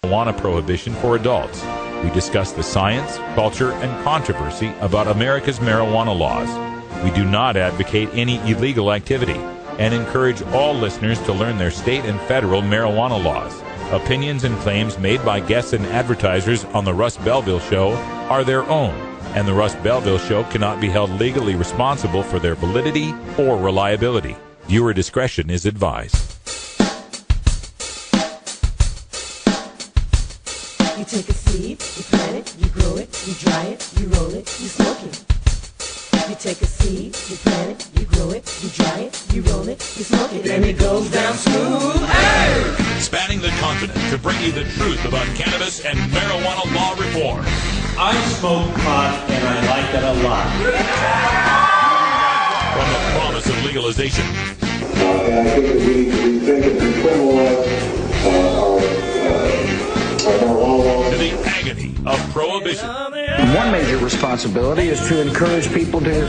marijuana prohibition for adults. We discuss the science, culture, and controversy about America's marijuana laws. We do not advocate any illegal activity and encourage all listeners to learn their state and federal marijuana laws. Opinions and claims made by guests and advertisers on the Russ Belville Show are their own, and the Russ Belville Show cannot be held legally responsible for their validity or reliability. Viewer discretion is advised. You take a seed, you plant it, you grow it, you dry it, you roll it, you smoke it. You take a seed, you plant it, you grow it, you dry it, you roll it, you smoke it, and it goes down smooth. Hey! Spanning the continent to bring you the truth about cannabis and marijuana law reform. I smoke pot and I like it a lot. From the promise of legalization. And I think that we think it can criminalize our marijuana laws. To the agony of prohibition. One major responsibility is to encourage people to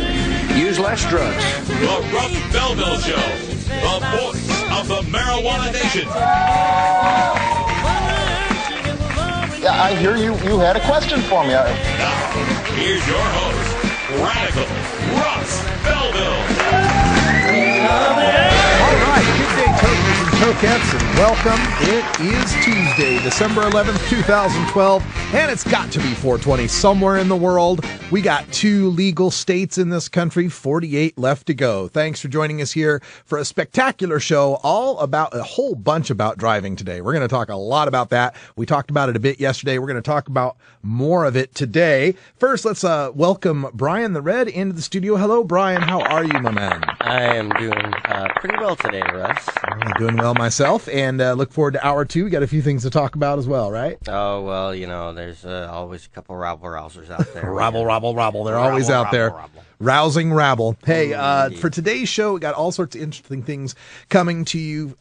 use less drugs. The Russ Belville Show, the voice of the marijuana nation. Yeah, I hear you had a question for me. Now, here's your host, Radical Russ Belville. All right, good day, Tokers and Tokettes, and welcome. It is Tuesday, December 11th, 2012, and it's got to be 420 somewhere in the world. We got 2 legal states in this country, 48 left to go. Thanks for joining us here for a spectacular show all about a whole bunch about driving today. We're going to talk a lot about that. We talked about it a bit yesterday. We're going to talk about more of it today. First, let's welcome Brian the Red into the studio. Hello, Brian. How are you, my man? I am doing pretty well today, Russ. I'm doing well myself, and look forward to hour 2. We got a few things to talk about as well, right? Oh, well, you know, there's always a couple rabble-rousers out there. Rabble. They're always out there. Rousing rabble. Hey, for today's show, we got all sorts of interesting things coming to you.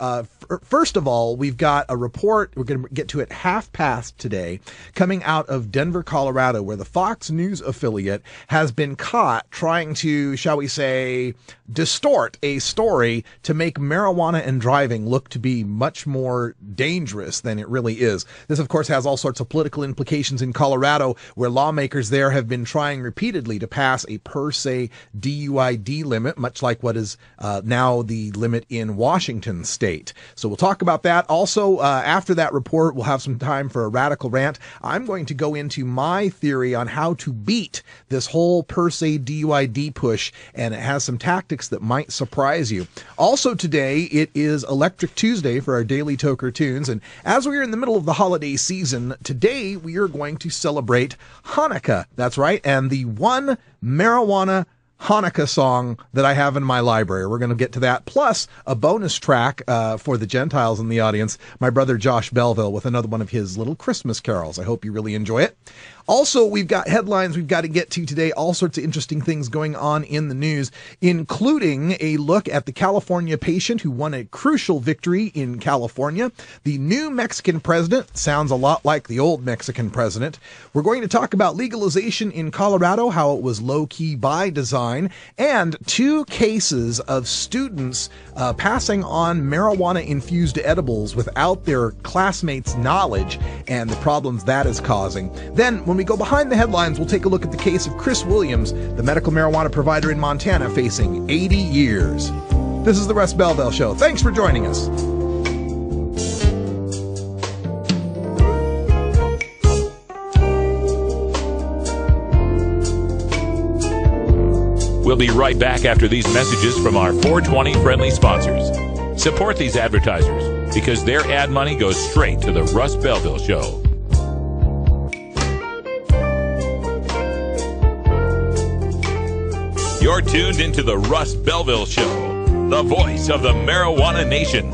First of all, we've got a report. We're going to get to it 1:30 today, coming out of Denver, Colorado, where the Fox News affiliate has been caught trying to, shall we say, distort a story to make marijuana and driving look to be much more dangerous than it really is. This, of course, has all sorts of political implications in Colorado, where lawmakers there have been trying repeatedly to pass a per se DUID limit, much like what is now the limit in Washington state. So we'll talk about that. Also, after that report, we'll have some time for a radical rant. I'm going to go into my theory on how to beat this whole per se DUID push, and it has some tactics that might surprise you. Also today, it is Electric Tuesday for our Daily Toker Tunes, and as we are in the middle of the holiday season, today we are going to celebrate Hanukkah. That's right, and the one marijuana Hanukkah song that I have in my library. We're going to get to that, plus a bonus track for the Gentiles in the audience, my brother Josh Belville with another one of his little Christmas carols. I hope you really enjoy it. Also, we've got headlines we've got to get to today, all sorts of interesting things going on in the news, including a look at the California patient who won a crucial victory in California. The new Mexican president sounds a lot like the old Mexican president. We're going to talk about legalization in Colorado, how it was low-key by design, and 2 cases of students passing on marijuana-infused edibles without their classmates' knowledge and the problems that is causing. Then, when we go behind the headlines, we'll take a look at the case of Chris Williams, the medical marijuana provider in Montana, facing 80 years. This is the Russ Belville Show. Thanks for joining us. We'll be right back after these messages from our 420 friendly sponsors. Support these advertisers because their ad money goes straight to the Russ Belville Show. You're tuned into the Russ Belville Show, the voice of the marijuana nation.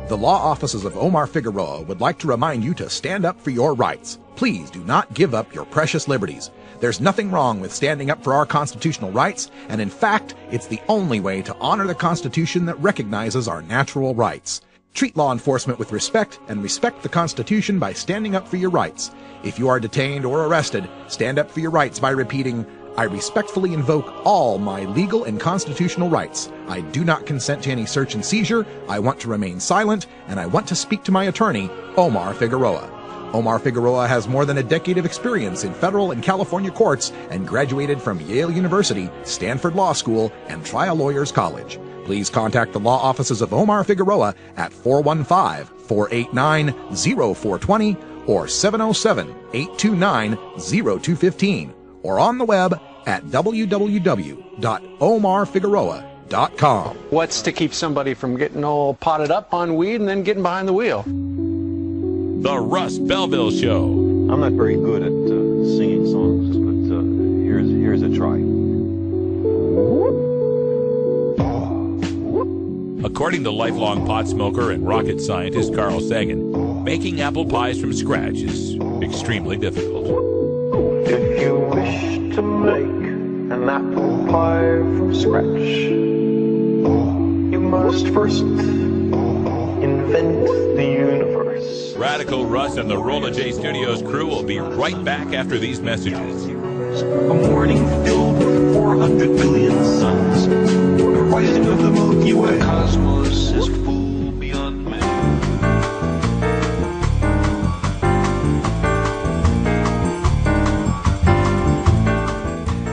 The law offices of Omar Figueroa would like to remind you to stand up for your rights. Please do not give up your precious liberties. There's nothing wrong with standing up for our constitutional rights, and in fact, it's the only way to honor the Constitution that recognizes our natural rights. Treat law enforcement with respect and respect the Constitution by standing up for your rights. If you are detained or arrested, stand up for your rights by repeating, I respectfully invoke all my legal and constitutional rights. I do not consent to any search and seizure. I want to remain silent, and I want to speak to my attorney, Omar Figueroa. Omar Figueroa has more than a decade of experience in federal and California courts and graduated from Yale University, Stanford Law School, and Trial Lawyers College. Please contact the law offices of Omar Figueroa at 415-489-0420 or 707-829-0215 or on the web at www.omarfigueroa.com. What's to keep somebody from getting all potted up on weed and then getting behind the wheel? The Russ Belville Show. I'm not very good at singing songs, but here's a try. According to lifelong pot smoker and rocket scientist Carl Sagan, making apple pies from scratch is extremely difficult. If you wish to make an apple pie from scratch, you must first invent the universe. Radical Russ and the Rolla J Studios crew will be right back after these messages. A morning filled with 400 billion suns. The rising of the Milky Way. The cosmos is full beyond measure.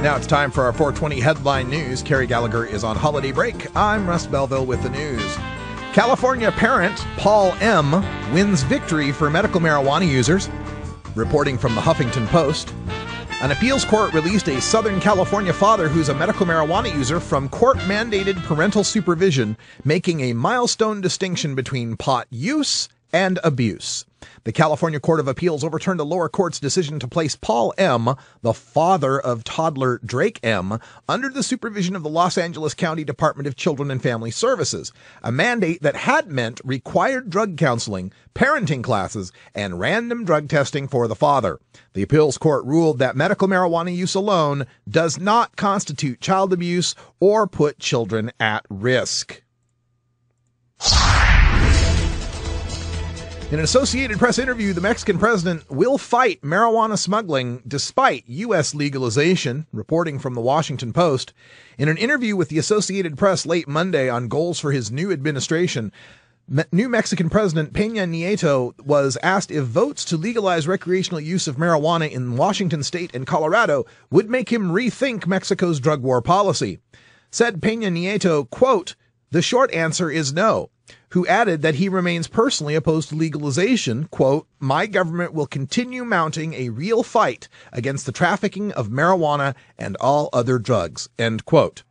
Now it's time for our 420 headline news. Carrie Gallagher is on holiday break. I'm Russ Belville with the news. California parent Paul M. wins victory for medical marijuana users. Reporting from the Huffington Post. An appeals court released a Southern California father who's a medical marijuana user from court-mandated parental supervision, making a milestone distinction between pot use and abuse. The California Court of Appeals overturned a lower court's decision to place Paul M., the father of toddler Drake M., under the supervision of the Los Angeles County Department of Children and Family Services, a mandate that had meant required drug counseling, parenting classes, and random drug testing for the father. The appeals court ruled that medical marijuana use alone does not constitute child abuse or put children at risk. In an Associated Press interview, the Mexican president will fight marijuana smuggling despite U.S. legalization, reporting from the Washington Post. In an interview with the Associated Press late Monday on goals for his new administration, new Mexican President Peña Nieto was asked if votes to legalize recreational use of marijuana in Washington state and Colorado would make him rethink Mexico's drug war policy. Said Peña Nieto, quote, "The short answer is no," who added that he remains personally opposed to legalization. Quote, "My government will continue mounting a real fight against the trafficking of marijuana and all other drugs," end quote.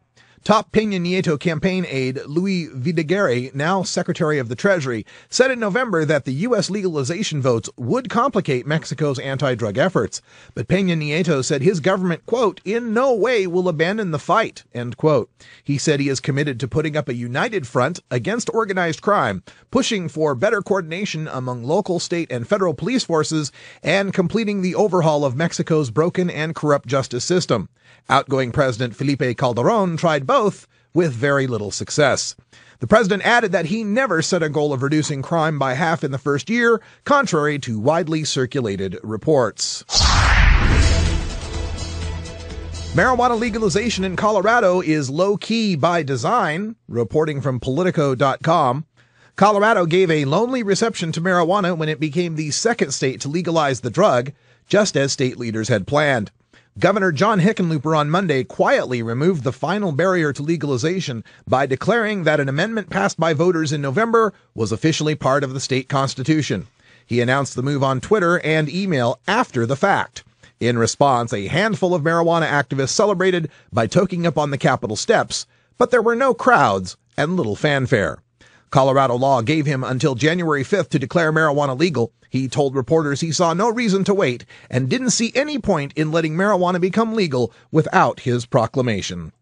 Top Peña Nieto campaign aide Luis Videgaray, now Secretary of the Treasury, said in November that the U.S. legalization votes would complicate Mexico's anti-drug efforts. But Peña Nieto said his government, quote, "in no way will abandon the fight," end quote. He said he is committed to putting up a united front against organized crime, pushing for better coordination among local, state, and federal police forces, and completing the overhaul of Mexico's broken and corrupt justice system. Outgoing President Felipe Calderón tried both with very little success. The president added that he never set a goal of reducing crime by half in the first year, contrary to widely circulated reports. Marijuana legalization in Colorado is low-key by design, reporting from Politico.com. Colorado gave a lonely reception to marijuana when it became the second state to legalize the drug, just as state leaders had planned. Governor John Hickenlooper on Monday quietly removed the final barrier to legalization by declaring that an amendment passed by voters in November was officially part of the state constitution. He announced the move on Twitter and email after the fact. In response, a handful of marijuana activists celebrated by toking up on the Capitol steps, but there were no crowds and little fanfare. Colorado law gave him until January 5th to declare marijuana legal. He told reporters he saw no reason to wait and didn't see any point in letting marijuana become legal without his proclamation.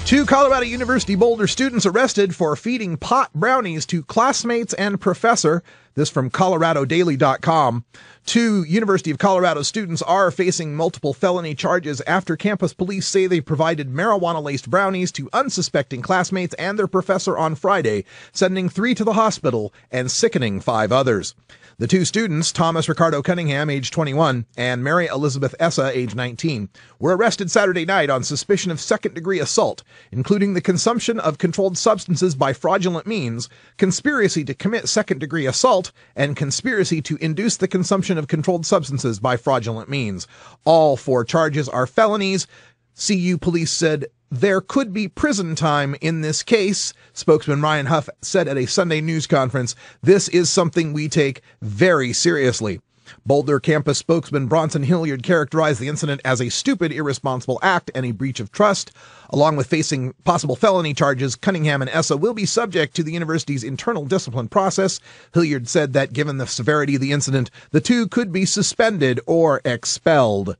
2 Colorado University Boulder students arrested for feeding pot brownies to classmates and professor. This from ColoradoDaily.com. 2 University of Colorado students are facing multiple felony charges after campus police say they provided marijuana-laced brownies to unsuspecting classmates and their professor on Friday, sending 3 to the hospital and sickening 5 others. The 2 students, Thomas Ricardo Cunningham, age 21, and Mary Elizabeth Essa, age 19, were arrested Saturday night on suspicion of second-degree assault, including the consumption of controlled substances by fraudulent means, conspiracy to commit second-degree assault, and conspiracy to induce the consumption of controlled substances by fraudulent means. All 4 charges are felonies. CU police said there could be prison time in this case. Spokesman Ryan Huff said at a Sunday news conference, "This is something we take very seriously." Boulder campus spokesman Bronson Hilliard characterized the incident as a stupid, irresponsible act and a breach of trust. Along with facing possible felony charges, Cunningham and Essa will be subject to the university's internal discipline process. Hilliard said that given the severity of the incident, the 2 could be suspended or expelled.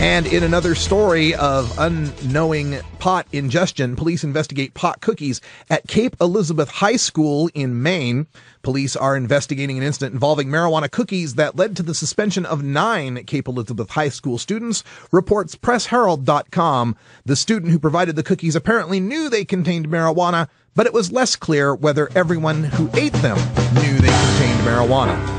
And in another story of unknowing pot ingestion, police investigate pot cookies at Cape Elizabeth High School in Maine. Police are investigating an incident involving marijuana cookies that led to the suspension of 9 Cape Elizabeth High School students, reports PressHerald.com. The student who provided the cookies apparently knew they contained marijuana, but it was less clear whether everyone who ate them knew they contained marijuana.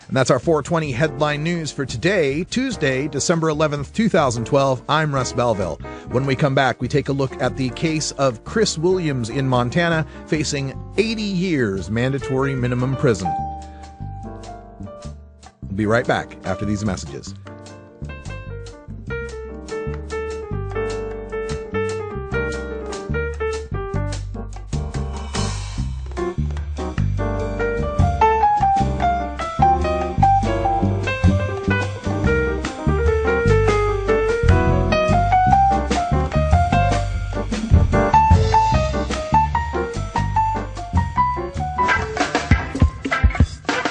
And that's our 420 headline news for today, Tuesday, December 11th, 2012. I'm Russ Belville. When we come back, we take a look at the case of Chris Williams in Montana facing 80 years mandatory minimum prison. We'll be right back after these messages.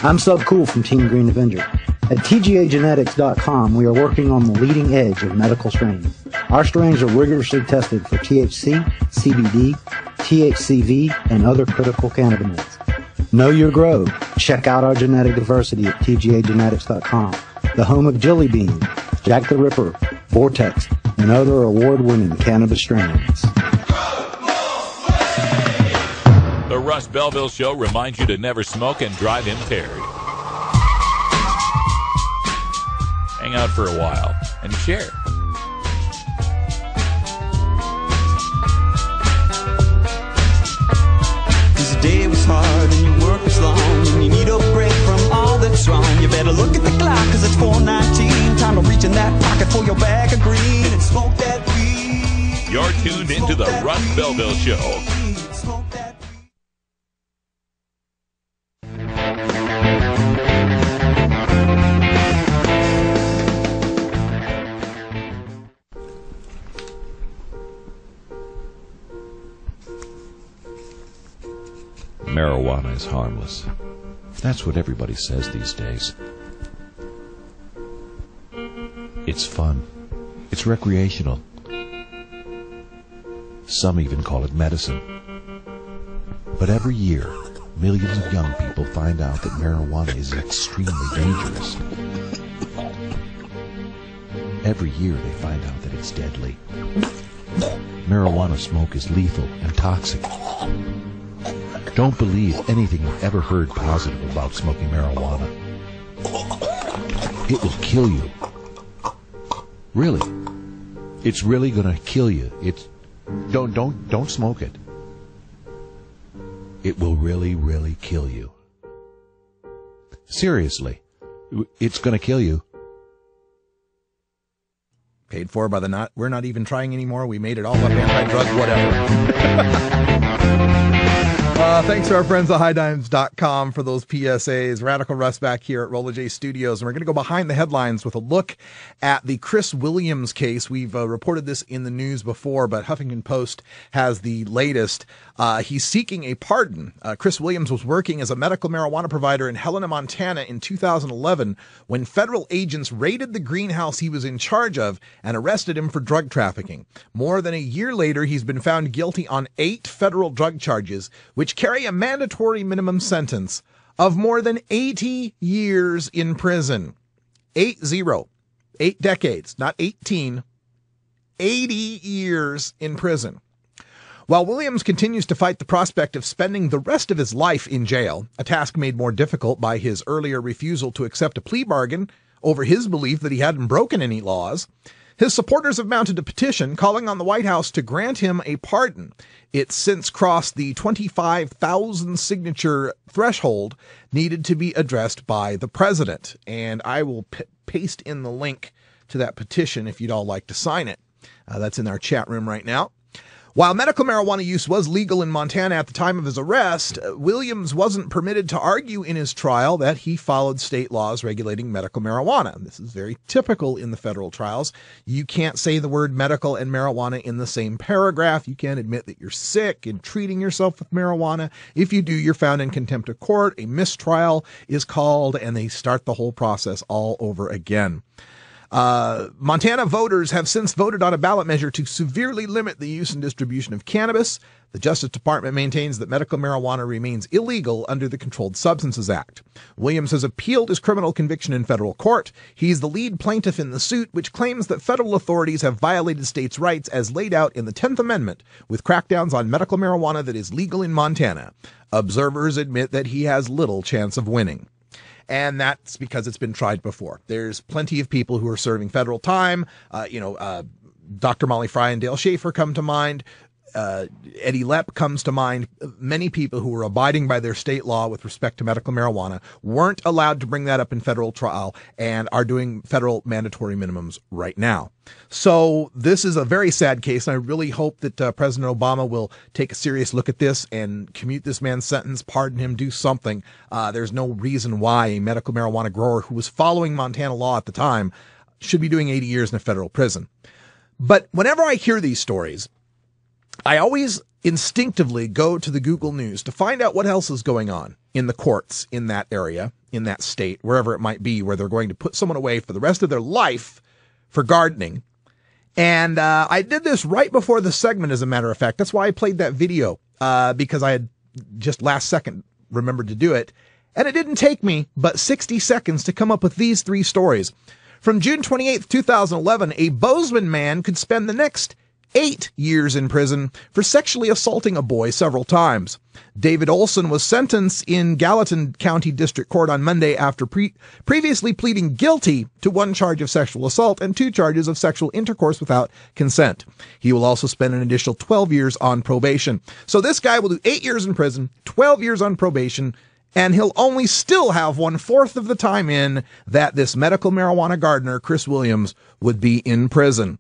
I'm Sub Cool from Team Green Avenger. At TGAgenetics.com, we are working on the leading edge of medical strains. Our strains are rigorously tested for THC, CBD, THCV, and other critical cannabinoids. Know your grow. Check out our genetic diversity at TGAgenetics.com, the home of Jelly Bean, Jack the Ripper, Vortex, and other award-winning cannabis strains. The Russ Belville Show reminds you to never smoke and drive impaired. Hang out for a while and share. This day was hard and your work was long and you need a break from all that's wrong. You better look at the clock cause it's 4:19. Time to reach in that pocket for your bag of green and smoke that weed. You're tuned into the Russ Belville Show. Marijuana is harmless. That's what everybody says these days. It's fun. It's recreational. Some even call it medicine. But every year, millions of young people find out that marijuana is extremely dangerous. Every year they find out that it's deadly. Marijuana smoke is lethal and toxic. Don't believe anything you've ever heard positive about smoking marijuana. It will kill you. Really. It's really gonna kill you. Don't smoke it. It will really, really kill you. Seriously. It's gonna kill you. Paid for by the we're not even trying anymore. We made it all up, anti-drug, whatever. Thanks to our friends at highdimes.com for those PSAs. Radical Russ back here at Rolla J Studios. And we're going to go behind the headlines with a look at the Chris Williams case. We've reported this in the news before, but Huffington Post has the latest. He's seeking a pardon. Chris Williams was working as a medical marijuana provider in Helena, Montana in 2011 when federal agents raided the greenhouse he was in charge of and arrested him for drug trafficking. More than a year later, he's been found guilty on 8 federal drug charges, which carry a mandatory minimum sentence of more than 80 years in prison. 8 decades, not 18, 80 years in prison. While Williams continues to fight the prospect of spending the rest of his life in jail, a task made more difficult by his earlier refusal to accept a plea bargain over his belief that he hadn't broken any laws, his supporters have mounted a petition calling on the White House to grant him a pardon. It's since crossed the 25,000 signature threshold needed to be addressed by the president. And I will paste in the link to that petition if you'd all like to sign it. That's in our chat room right now. While medical marijuana use was legal in Montana at the time of his arrest, Williams wasn't permitted to argue in his trial that he followed state laws regulating medical marijuana. This is very typical in the federal trials. You can't say the word medical and marijuana in the same paragraph. You can't admit that you're sick and treating yourself with marijuana. If you do, you're found in contempt of court. A mistrial is called, and they start the whole process all over again. Montana voters have since voted on a ballot measure to severely limit the use and distribution of cannabis. The Justice Department maintains that medical marijuana remains illegal under the Controlled Substances Act. Williams has appealed his criminal conviction in federal court. He's the lead plaintiff in the suit, which claims that federal authorities have violated states' rights as laid out in the 10th Amendment with crackdowns on medical marijuana that is legal in Montana. Observers admit that he has little chance of winning. And that's because it's been tried before. There's plenty of people who are serving federal time. Dr. Molly Fry and Dale Schaefer come to mind. Eddie Lepp comes to mind. Many people who were abiding by their state law with respect to medical marijuana weren't allowed to bring that up in federal trial and are doing federal mandatory minimums right now. So this is a very sad case, and I really hope that President Obama will take a serious look at this and commute this man's sentence, pardon him, do something. There's no reason why a medical marijuana grower who was following Montana law at the time should be doing 80 years in a federal prison. But whenever I hear these stories, I always instinctively go to the Google News to find out what else is going on in the courts in that area, in that state, wherever it might be, where they're going to put someone away for the rest of their life for gardening. And I did this right before the segment, as a matter of fact. That's why I played that video, because I had just last second remembered to do it. And it didn't take me but 60 seconds to come up with these 3 stories. From June 28th, 2011, a Bozeman man could spend the next 8 years in prison for sexually assaulting a boy several times. David Olson was sentenced in Gallatin County District Court on Monday after previously pleading guilty to 1 charge of sexual assault and 2 charges of sexual intercourse without consent. He will also spend an additional 12 years on probation. So this guy will do 8 years in prison, 12 years on probation, and he'll only still have 1/4 of the time in that this medical marijuana gardener, Chris Williams, would be in prison.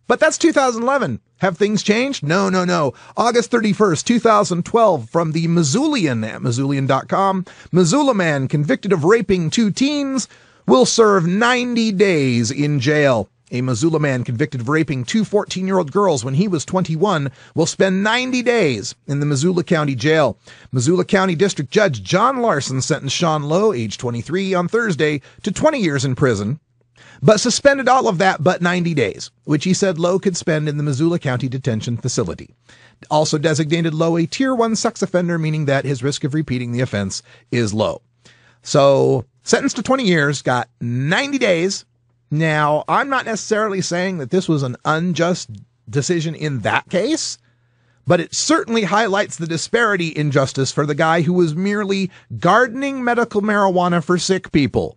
But that's 2011. Have things changed? No. August 31st, 2012, from the Missoulian at Missoulian.com. Missoula man convicted of raping 2 teens will serve 90 days in jail. A Missoula man convicted of raping 2 14-year-old girls when he was 21 will spend 90 days in the Missoula County Jail. Missoula County District Judge John Larson sentenced Sean Lowe, age 23, on Thursday to 20 years in prison, but suspended all of that but 90 days, which he said Lowe could spend in the Missoula County Detention Facility. Also designated Lowe a Tier 1 sex offender, meaning that his risk of repeating the offense is low. So, sentenced to 20 years, got 90 days. Now, I'm not necessarily saying that this was an unjust decision in that case, but it certainly highlights the disparity in justice for the guy who was merely gardening medical marijuana for sick people.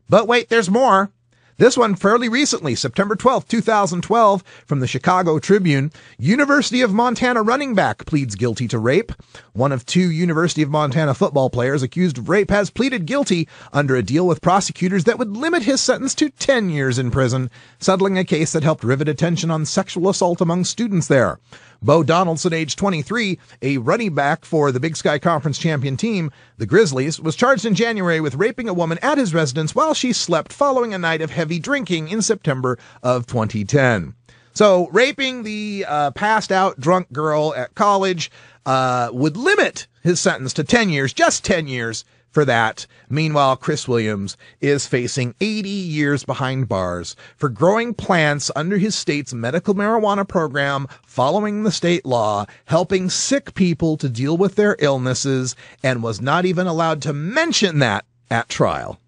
But wait, there's more. This one fairly recently, September 12th, 2012, from the Chicago Tribune. University of Montana running back pleads guilty to rape. One of 2 University of Montana football players accused of rape has pleaded guilty under a deal with prosecutors that would limit his sentence to 10 years in prison, settling a case that helped rivet attention on sexual assault among students there. Bo Donaldson, age 23, a running back for the Big Sky Conference champion team, the Grizzlies, was charged in January with raping a woman at his residence while she slept following a night of heavy drinking in September of 2010. So raping the passed out drunk girl at college would limit his sentence to 10 years, just 10 years for that. Meanwhile, Chris Williams is facing 80 years behind bars for growing plants under his state's medical marijuana program, following the state law, helping sick people to deal with their illnesses, and was not even allowed to mention that at trial.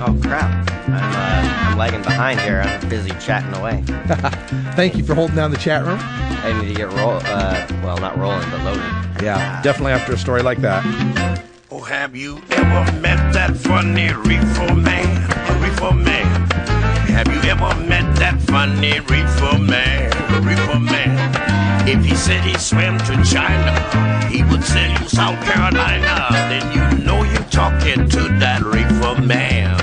Oh, crap. I'm lagging behind here. I'm busy chatting away. Thank you for holding down the chat room. I need to get well, not rolling, but loaded. Yeah, definitely after a story like that. Oh, have you ever met that funny reefer man? A reefer man. Have you ever met that funny reefer man? A reefer man. If he said he swam to China, he would sell you South Carolina. Then you know you're talking to that reefer man.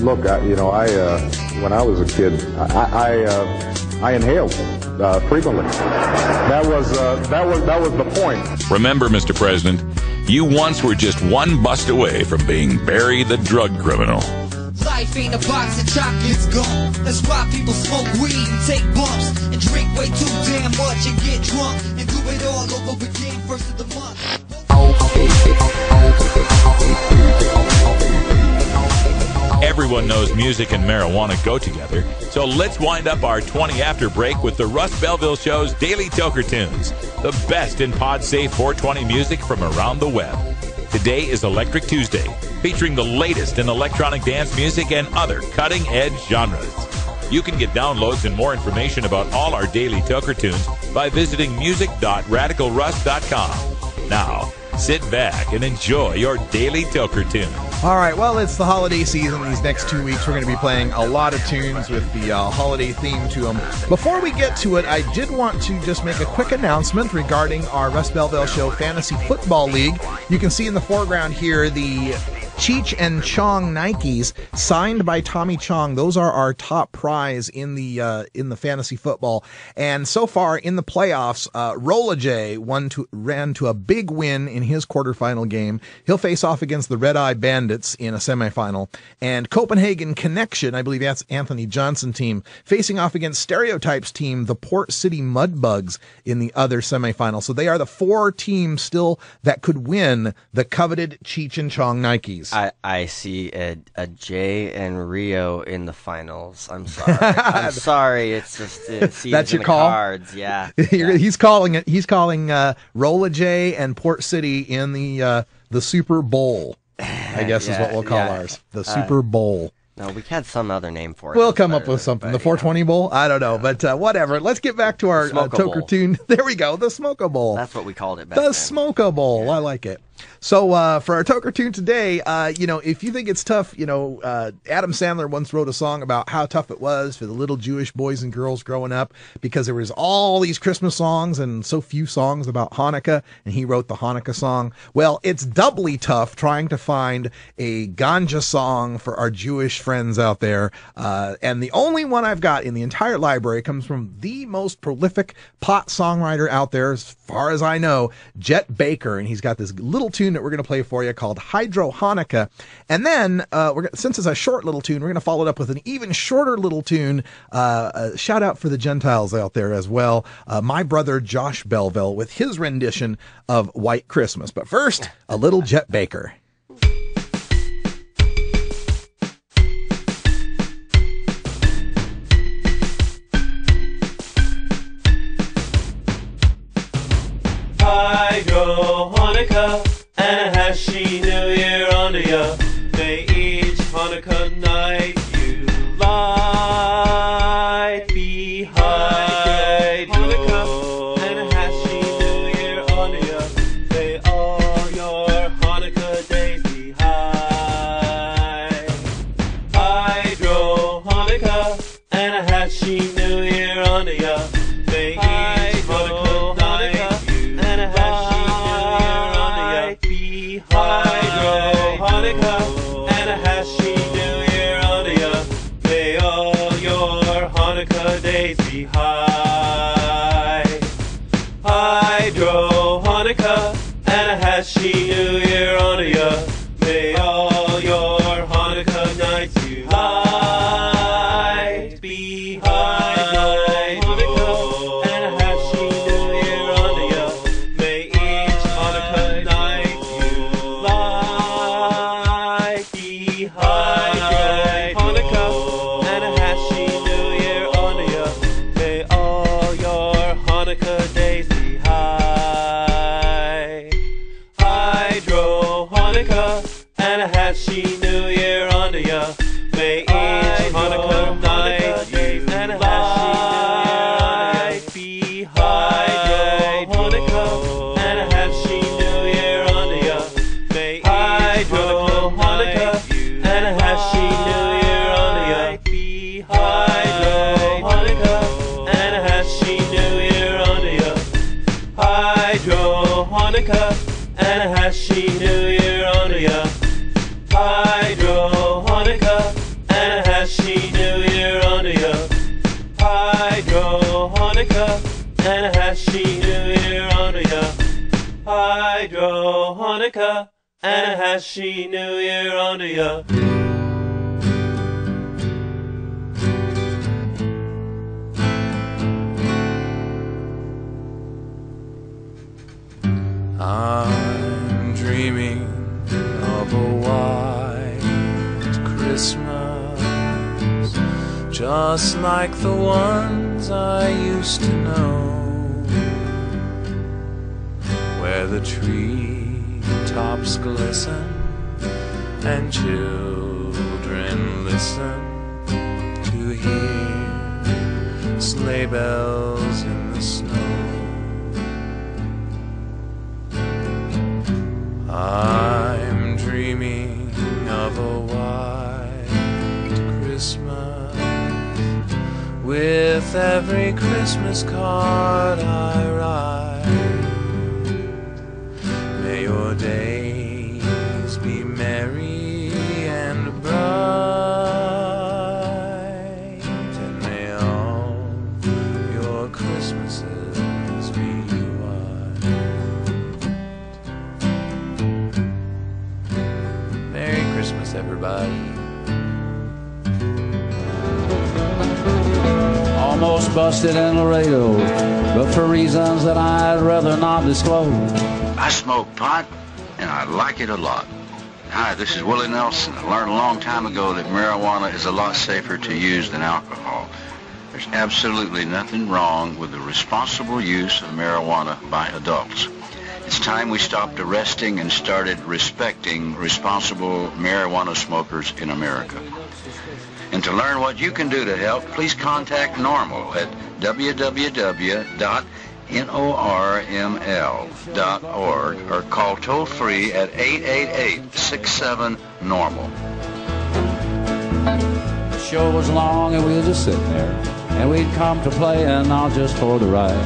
Look, when I was a kid, I inhaled frequently. That was the point. Remember, Mr. President, you once were just one bust away from being Barry the drug criminal. Life ain't a box of chocolates gum. That's why people smoke weed and take bumps and drink way too damn much and get drunk and do it all over again first of the month. Everyone knows music and marijuana go together, so let's wind up our 20 after break with the Russ Belville Show's Daily Toker Tunes, the best in pod-safe 420 music from around the web. Today is Electric Tuesday, featuring the latest in electronic dance music and other cutting-edge genres. You can get downloads and more information about all our Daily Toker Tunes by visiting music.radicalruss.com. Now, sit back and enjoy your Daily Toker Tune. All right, well, it's the holiday season. These next 2 weeks, we're going to be playing a lot of tunes with the holiday theme to them. Before we get to it, I did want to just make a quick announcement regarding our Russ Belville Show Fantasy Football League. You can see in the foreground here the Cheech and Chong Nikes signed by Tommy Chong. Those are our top prize in the fantasy football. And so far in the playoffs, Rolla J ran to a big win in his quarterfinal game. He'll face off against the Red Eye Bandits in a semifinal. And Copenhagen Connection, I believe that's Anthony Johnson team, facing off against Stereotypes team, the Port City Mudbugs, in the other semifinal. So they are the 4 teams still that could win the coveted Cheech and Chong Nikes. I see a Jay and Rio in the finals. I'm sorry. I'm sorry. It's just that's your call. Cards. Yeah. He's calling it. He's calling Rolla J and Port City in the Super Bowl. I guess is what we'll call ours. The Super Bowl. No, we had some other name for it. We'll come up with something. The 420 Bowl? I don't know, but whatever. Let's get back to our Toker Tune. There we go. The Smoko Bowl. That's what we called it back then. The Smoko Bowl. I like it. So for our Toker Tune today, if you think it's tough, Adam Sandler once wrote a song about how tough it was for the little Jewish boys and girls growing up because there was all these Christmas songs and so few songs about Hanukkah, and he wrote the Hanukkah song. Well, it's doubly tough trying to find a ganja song for our Jewish friends out there, and the only one I've got in the entire library comes from the most prolific pot songwriter out there, as far as I know, Jet Baker, and he's got this little tune that we're going to play for you called Hydro Hanukkah. And then, since it's a short little tune, we're going to follow it up with an even shorter little tune. Shout out for the Gentiles out there as well. My brother Josh Belville with his rendition of White Christmas. But first, a little Jet Baker. Hydro Hanukkah and a Hashi New Year under ya. May each Hanukkah night you light be Hydro and a Hashi New Year under ya. May all your Hanukkah days be high. Hydro Hanukkah and a Hashi New Year under ya. May each Hanukkah night you light Happy New Year on ya. May all your Hanukkah nights you light behind Hanukkah. And a Happy New Year on ya. May each Hanukkah night you light behind Hanukkah. And a Happy New Year on ya. May all your Hanukkah days be high. Hydro Hanukkah. And a Happy New Year unto ya. May each Hanukkah night you and a Happy be high. Hanukkah and a Happy New Year unto ya. May each Hanukkah and a Happy New Year unto ya. Be high. Hanukkah and a Happy New Year unto ya. Hydro Hanukkah and a Happy New Year unto ya. Hydro Hanukkah and a Happy New Year unto ya. Hydro Hanukkah and a Happy New Year unto ya. Hydro Hanukkah and a Happy New Year unto ya. I'm dreaming of a white Christmas, just like the ones I used to know, where the treetops glisten and children listen to hear sleigh bells in the snow. I'm dreaming of a white Christmas, with every Christmas card I write. May your days be merry and bright, and may all your Christmases be white. Merry Christmas, everybody. Almost busted in Laredo, but for reasons that I'd rather not disclose. I smoke pot, and I like it a lot. Hi, this is Willie Nelson. I learned a long time ago that marijuana is a lot safer to use than alcohol. There's absolutely nothing wrong with the responsible use of marijuana by adults. It's time we stopped arresting and started respecting responsible marijuana smokers in America. And to learn what you can do to help, please contact NORML at www.norml.org or call toll-free at 888-67-NORMAL. The show was long and we were just sitting there, and we'd come to play and not just for the ride.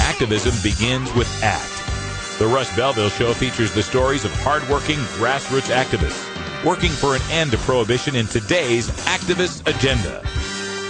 Activism begins with ACT. The Russ Belville Show features the stories of hardworking grassroots activists working for an end to prohibition in today's activist agenda.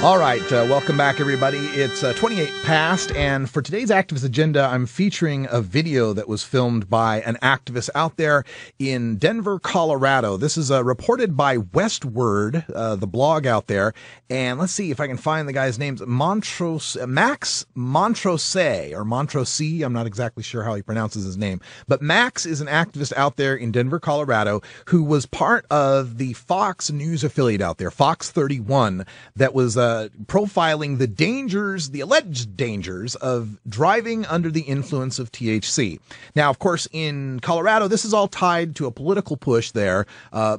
All right, welcome back, everybody. It's 28 past, and for today's activist agenda, I'm featuring a video that was filmed by an activist out there in Denver, Colorado. This is reported by Westword, the blog out there, and let's see if I can find the guy's name. Max Montrose, or Montrose, I'm not exactly sure how he pronounces his name, but Max is an activist out there in Denver, Colorado, who was part of the Fox News affiliate out there, Fox 31, that was profiling the dangers, the alleged dangers of driving under the influence of THC. Now, of course, in Colorado, this is all tied to a political push there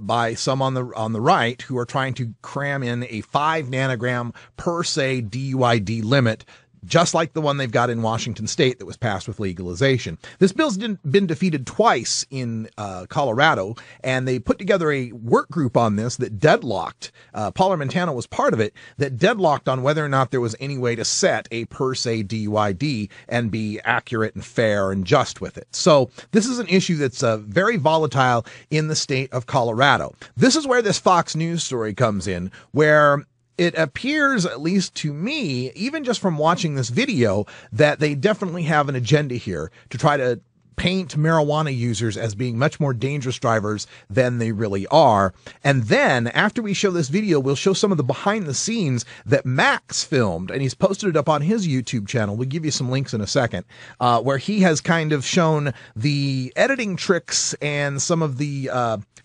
by some on the right who are trying to cram in a 5 nanogram per se DUID limit just like the one they've got in Washington state that was passed with legalization. This bill's been defeated twice in Colorado, and they put together a work group on this that deadlocked. Paul Montana was part of it, that deadlocked on whether or not there was any way to set a per se DUID and be accurate and fair and just with it. So this is an issue that's very volatile in the state of Colorado. This is where this Fox News story comes in, where it appears, at least to me, even just from watching this video, that they definitely have an agenda here to try to paint marijuana users as being much more dangerous drivers than they really are. And then after we show this video, we'll show some of the behind the scenes that Max filmed, and he's posted it up on his YouTube channel. We'll give you some links in a second, where he has kind of shown the editing tricks and some of the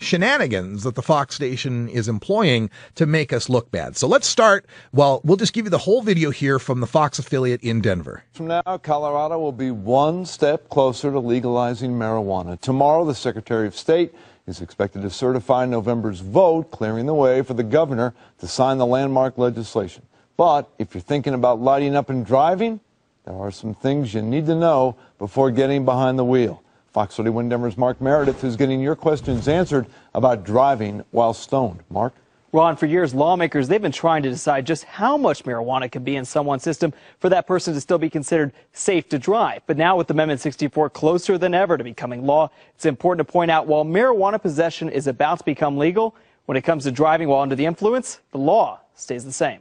shenanigans that the Fox station is employing to make us look bad. So let's start. Well, we'll just give you the whole video here from the Fox affiliate in Denver. From now, Colorado will be one step closer to legalizing marijuana. Tomorrow, the Secretary of State is expected to certify November's vote, clearing the way for the governor to sign the landmark legislation. But if you're thinking about lighting up and driving, there are some things you need to know before getting behind the wheel. Fox 31 Denver's Mark Meredith is getting your questions answered about driving while stoned. Mark? Ron, for years, lawmakers, they've been trying to decide just how much marijuana can be in someone's system for that person to still be considered safe to drive. But now with Amendment 64 closer than ever to becoming law, it's important to point out while marijuana possession is about to become legal, when it comes to driving while under the influence, the law stays the same.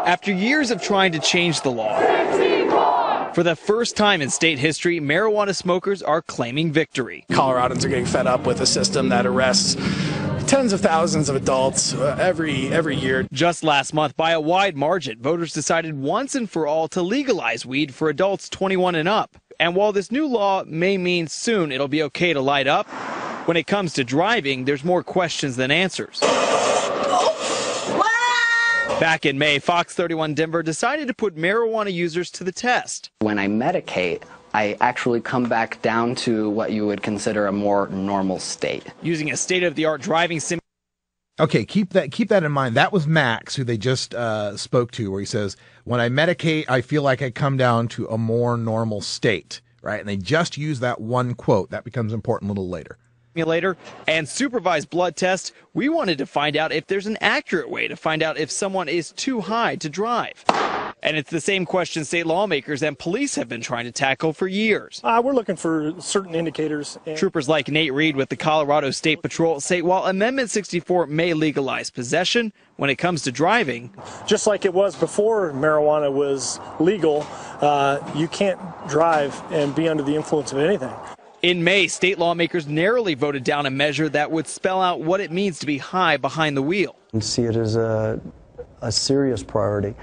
After years of trying to change the law, for the first time in state history, marijuana smokers are claiming victory. Coloradans are getting fed up with a system that arrests tens of thousands of adults every year. Just last month, by a wide margin, voters decided once and for all to legalize weed for adults 21 and up. And while this new law may mean soon it'll be okay to light up, when it comes to driving, there's more questions than answers. Back in May, Fox 31 Denver decided to put marijuana users to the test. When I medicate, I actually come back down to what you would consider a more normal state. Using a state-of-the-art driving sim. Okay, keep that in mind. That was Max, who they just spoke to, where he says, when I medicate, I feel like I come down to a more normal state, right? And they just use that one quote. That becomes important a little later. Simulator and supervised blood test, we wanted to find out if there's an accurate way to find out if someone is too high to drive. And it's the same question state lawmakers and police have been trying to tackle for years. We're looking for certain indicators. Troopers like Nate Reed with the Colorado State Patrol say while Amendment 64 may legalize possession, when it comes to driving, just like it was before marijuana was legal, you can't drive and be under the influence of anything. In May, state lawmakers narrowly voted down a measure that would spell out what it means to be high behind the wheel. And see it as a serious priority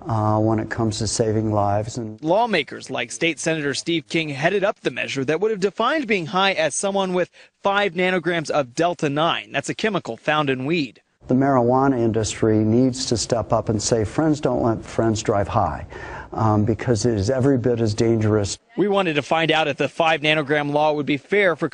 when it comes to saving lives. And lawmakers like State Senator Steve King headed up the measure that would have defined being high as someone with 5 nanograms of Delta-9. That's a chemical found in weed. The marijuana industry needs to step up and say, friends don't let friends drive high. Because it is every bit as dangerous. We wanted to find out if the 5 nanogram law would be fair for.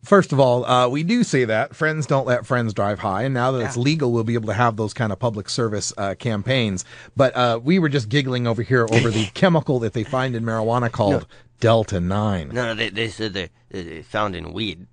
First of all, we do say that friends don't let friends drive high, and now that it's legal, we'll be able to have those kind of public service campaigns. But we were just giggling over here over the chemical that they find in marijuana called Delta-9. No, they said they found in weed.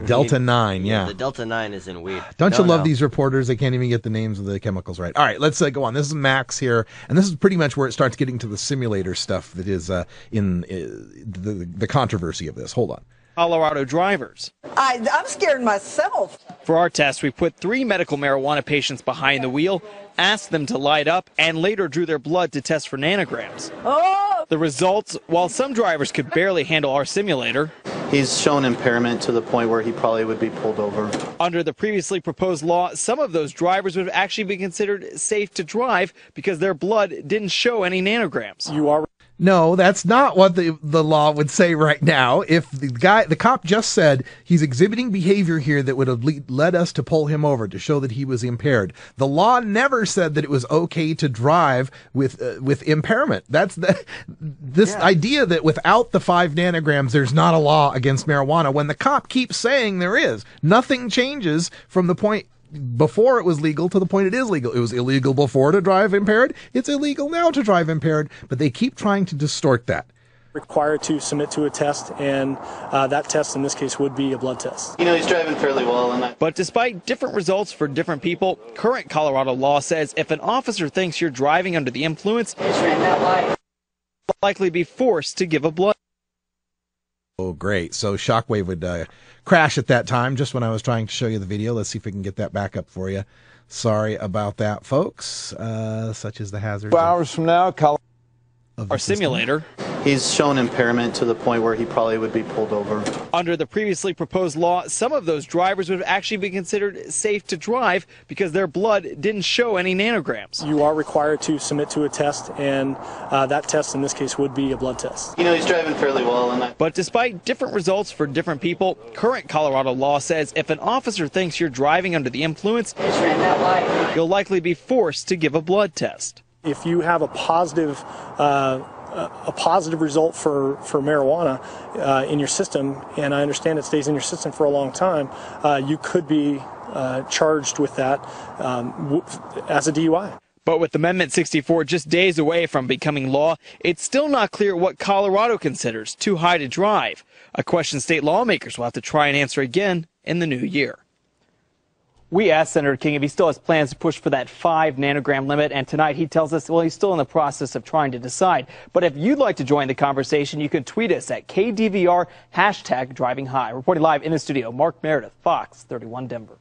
Delta-9, yeah. The Delta-9 is in weed. Don't you love these reporters? They can't even get the names of the chemicals right. All right, let's go on. This is Max here, and this is pretty much where it starts getting to the simulator stuff that is in the controversy of this. Hold on. Colorado drivers. I'm scared myself. For our test, we put 3 medical marijuana patients behind the wheel, asked them to light up, and later drew their blood to test for nanograms. Oh! The results, while some drivers could barely handle our simulator, he's shown impairment to the point where he probably would be pulled over. Under the previously proposed law, some of those drivers would actually be considered safe to drive because their blood didn't show any nanograms. You are. No, that's not what the law would say right now. If the cop just said he's exhibiting behavior here that would have led us to pull him over to show that he was impaired. The law never said that it was okay to drive with impairment. That's this idea that without the 5 nanograms, there's not a law against marijuana when the cop keeps saying there is. Nothing changes from the point before it was legal to the point it is legal. It was illegal before to drive impaired. It's illegal now to drive impaired, but they keep trying to distort that. Required to submit to a test, and that test in this case would be a blood test. You know, he's driving fairly well. But despite different results for different people, current Colorado law says if an officer thinks you're driving under the influence, you'll likely be forced to give a blood. Oh, great. So Shockwave would crash at that time, just when I was trying to show you the video. Let's see if we can get that back up for you. Sorry about that, folks. Such as the hazards. 2 hours from now, our simulator. He's shown impairment to the point where he probably would be pulled over. Under the previously proposed law, some of those drivers would actually be considered safe to drive because their blood didn't show any nanograms. You are required to submit to a test, and that test in this case would be a blood test. You know, he's driving fairly well. But despite different results for different people, current Colorado law says if an officer thinks you're driving under the influence, you'll likely be forced to give a blood test. If you have a positive result for marijuana in your system, and I understand it stays in your system for a long time, you could be charged with that as a DUI. But with Amendment 64 just days away from becoming law, it's still not clear what Colorado considers too high to drive, a question state lawmakers will have to try and answer again in the new year. We asked Senator King if he still has plans to push for that 5 nanogram limit, and tonight he tells us, well, he's still in the process of trying to decide. But if you'd like to join the conversation, you can tweet us at KDVR, #DrivingHigh. Reporting live in the studio, Mark Meredith, Fox 31 Denver.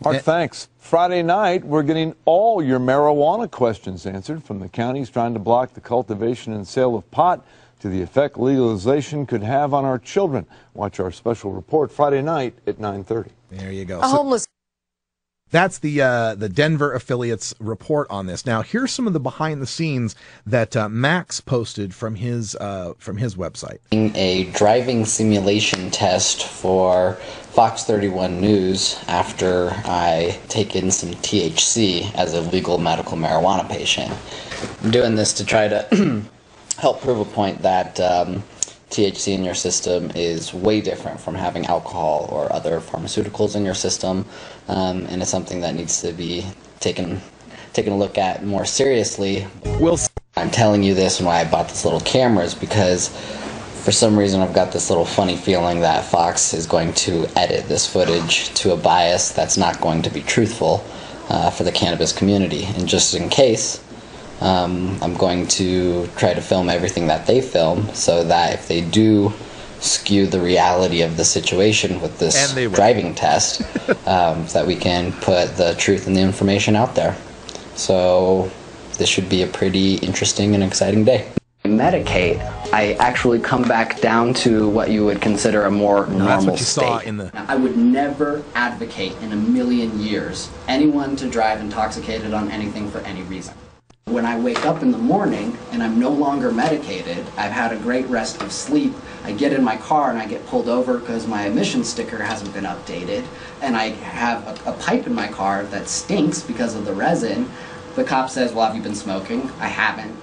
Mark, thanks. Friday night, we're getting all your marijuana questions answered, from the counties trying to block the cultivation and sale of pot to the effect legalization could have on our children. Watch our special report Friday night at 9:30. There you go. A homeless. That's the Denver affiliate's report on this. Now, here's some of the behind the scenes that Max posted from his website. A driving simulation test for Fox 31 News after I taken some THC as a legal medical marijuana patient. I'm doing this to try to help prove a point that THC in your system is way different from having alcohol or other pharmaceuticals in your system, and it's something that needs to be taken a look at more seriously. I'm telling you this and why I bought this little camera is because for some reason I've got this little funny feeling that Fox is going to edit this footage to a bias that's not going to be truthful for the cannabis community. And just in case, I'm going to try to film everything that they film so that if they do skew the reality of the situation with this driving test, that we can put the truth and the information out there. So this should be a pretty interesting and exciting day. Medicate, I actually come back down to what you would consider a more normal That's what you state. saw in the... I would never advocate in a million years anyone to drive intoxicated on anything for any reason. When I wake up in the morning and I'm no longer medicated, I've had a great rest of sleep, I get in my car and I get pulled over because my emission sticker hasn't been updated, and I have a pipe in my car that stinks because of the resin. The cop says, well, have you been smoking? I haven't.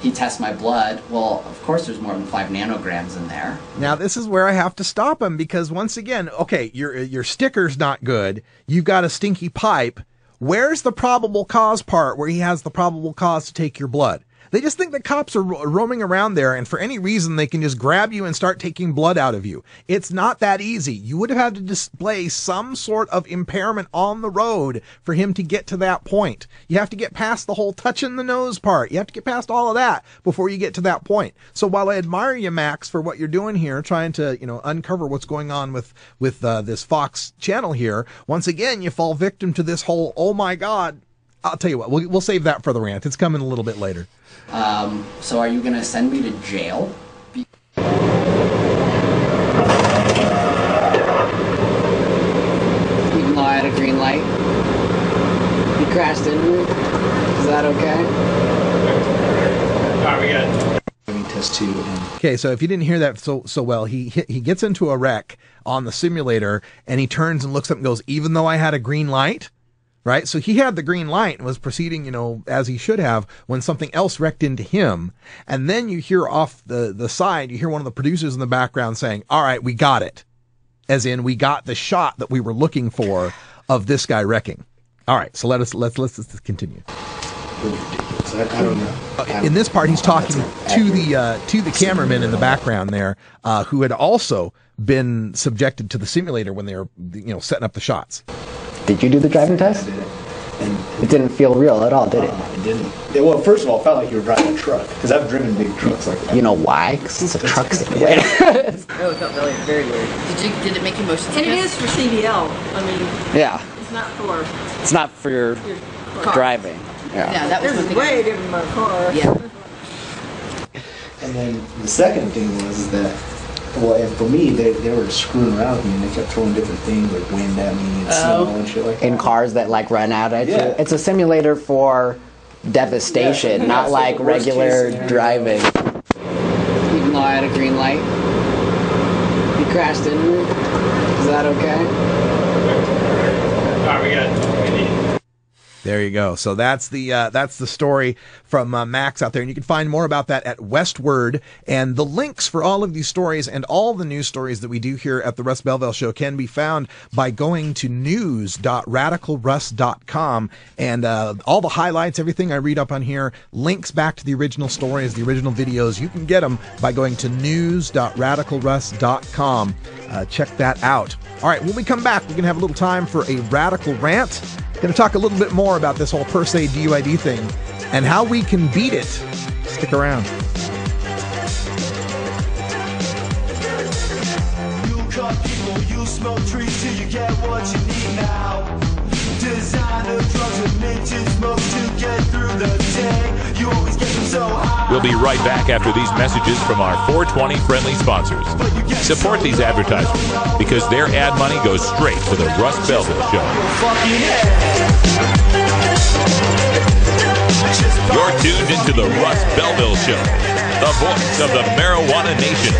He tests my blood. Well, of course there's more than 5 nanograms in there. Now, this is where I have to stop him because, once again, okay, your sticker's not good. You've got a stinky pipe. Where's the probable cause part where he has the probable cause to take your blood? They just think that cops are roaming around there, and for any reason they can just grab you and start taking blood out of you. It's not that easy. You would have had to display some sort of impairment on the road for him to get to that point. You have to get past the whole touching the nose part. You have to get past all of that before you get to that point. So while I admire you, Max, for what you're doing here, trying to, uncover what's going on with this Fox channel here, once again, you fall victim to this whole, oh my God. I'll tell you what, we'll save that for the rant. It's coming a little bit later. So are you going to send me to jail? Even though I had a green light? You crashed into me? Is that okay? Alright, we got it. Test 2. Okay, so if you didn't hear that so well, he gets into a wreck on the simulator, and he turns and looks up and goes, even though I had a green light? Right? So he had the green light and was proceeding, as he should have, when something else wrecked into him. And then you hear off the side, you hear one of the producers in the background saying, all right, we got it. As in, we got the shot that we were looking for of this guy wrecking. All right, so let's continue. I don't know. In this part, he's talking to the cameraman in the background there, who had also been subjected to the simulator when they were, setting up the shots. Did you do the driving test? And it didn't feel real at all, did it? It didn't. Well, first of all, it felt like you were driving a truck, because I've driven big trucks like that. You know why? Because it's a truck simulator. Oh, it felt really very weird. Did it make you motion sickness? And it is for CDL. I mean, Yeah. it's not for your car. driving. Yeah, that was This is way different than my car. Yeah. And then the second thing was that, and for me, they were screwing around with me, and they kept throwing different things like wind at me and snow and shit like that. In cars that run out at Yeah. you. It's a simulator for devastation, Yeah. not So like the worst case regular scenario. driving. Even though I had a green light, you crashed into me. Is that okay? All right, we got There you go. So that's the story from Max out there, and you can find more about that at Westword. And the links for all of these stories and all the news stories that we do here at the Russ Belville Show can be found by going to news.radicalruss.com, and all the highlights, everything I read up on here, links back to the original stories, the original videos. You can get them by going to news.radicalruss.com. Check that out. All right, when we come back, we're going to have a little time for a radical rant. Going to talk a little bit more about this whole per se DUID thing and how we can beat it. Stick around. You cut people, you smoke trees till you get what you need now. Designer drugs and minted smoke to get through the day. You always get them so high. We'll be right back after these messages from our 420 friendly sponsors. Support these advertisers because their ad money goes straight to the Russ Belville Show. You're tuned into the Russ Belville Show, the voice of the marijuana nation.